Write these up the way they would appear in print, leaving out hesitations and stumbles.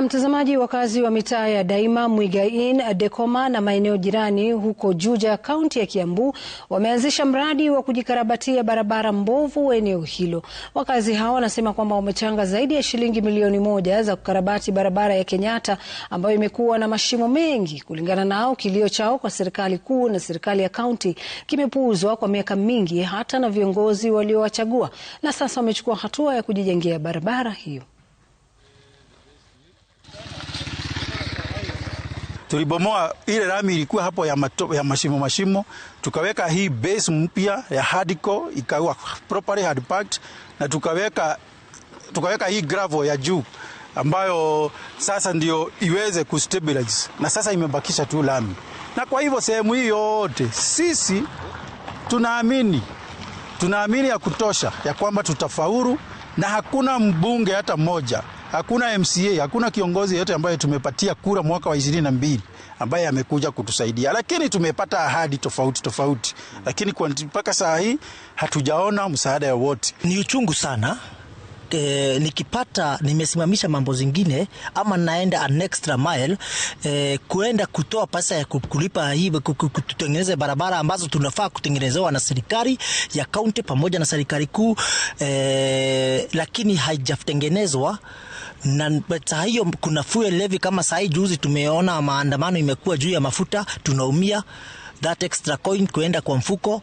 Mtazamaji, wakazi wa mitaa ya Daima, Muigain, Dekoma na maeneo jirani huko Juja, kaunti ya Kiambu wameanzisha mradi wa kujikarabatia barabara mbovu eneo hilo. Wakazi hao wanasema kwamba wamechanga zaidi ya shilingi milioni 1 za kukarabati barabara ya Kenyatta ambayo imekuwa na mashimo mengi. Kulingana nao, kilio chao kwa serikali kuu na serikali ya kaunti kimepuuzwa kwa miaka mingi hata na viongozi waliowachagua, na sasa wamechukua hatua ya kujijengea barabara hiyo. Tulibomoa ile rami ilikuwa hapo ya mashimo, tukaweka hii base mpya ya hardcore ikawa properly hard packed, na tukaweka hii gravel ya juu ambayo sasa ndio iweze kustabilize, na sasa imebakisha tu lami. Na kwa hivyo sehemu hii yote sisi tunaamini ya kutosha ya kwamba tutafaulu, na hakuna mbunge hata mmoja, hakuna MCA, hakuna kiongozi yote ambaye tumepatia kura mwaka wa 22 ambaye amekuja kutusaidia. Lakini tumepata ahadi tofauti, lakini kwa mpaka saa hii hatujaona msaada wowote. Ni uchungu sana. Nimesimamisha mambo zingine ama naenda an extra mile kuenda kutoa pesa ya kulipa hivi kutengeneza barabara ambazo tunafaa kutengenezewa na serikali ya kaunti pamoja na serikali kuu, lakini haijatengenezwa. Na saa hiyo kuna fuel levy, kama saa hii juzi tumeona maandamano imekuwa juu ya mafuta, tunaumia. That extra coin kuenda kwa mfuko.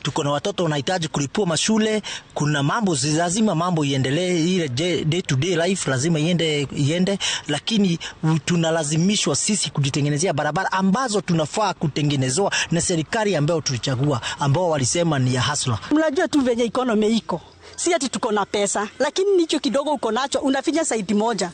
Tuko na watoto wanahitaji kulipua mashule. Kuna mambo lazima mambo iendelee, ile day to day life lazima iende, lakini tunalazimishwa sisi kujitengenezea barabara ambazo tunafaa kutengenezwa na serikali ambayo tulichagua, ambao walisema ni ya hasla. Mnajua tu venye economy iko. Si ati tuko na pesa, lakini nicho kidogo uko nacho unafinya side moja.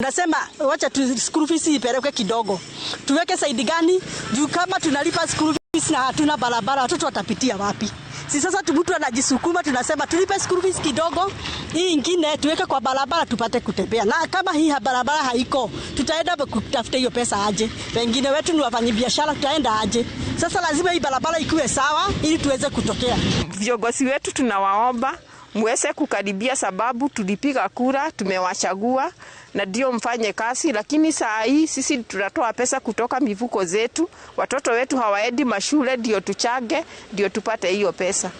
Unasema wacha tu school fees ipeleke kidogo. Tuweke side gani? Juu kama tunalipa school fees na hatuna barabara, watoto watapitia wapi? Si sasa mtu anajisukuma, tunasema tulipe school fees kidogo, hii nyingine tuweke kwa barabara tupate kutembea. Na kama hii barabara haiko, tutaenda kutafuta hiyo pesa aje? Wengine wetu ni wafanyabiashara, tutaenda aje? Sasa lazima hii barabara ikuwe sawa ili tuweze kutokea. Viongozi wetu tunawaomba muweze kukaribia, sababu tulipiga kura, tumewachagua na ndio mfanye kazi. Lakini saa hii sisi tunatoa pesa kutoka mifuko zetu, watoto wetu hawaendi mashule, ndio tuchage, ndio tupate hiyo pesa.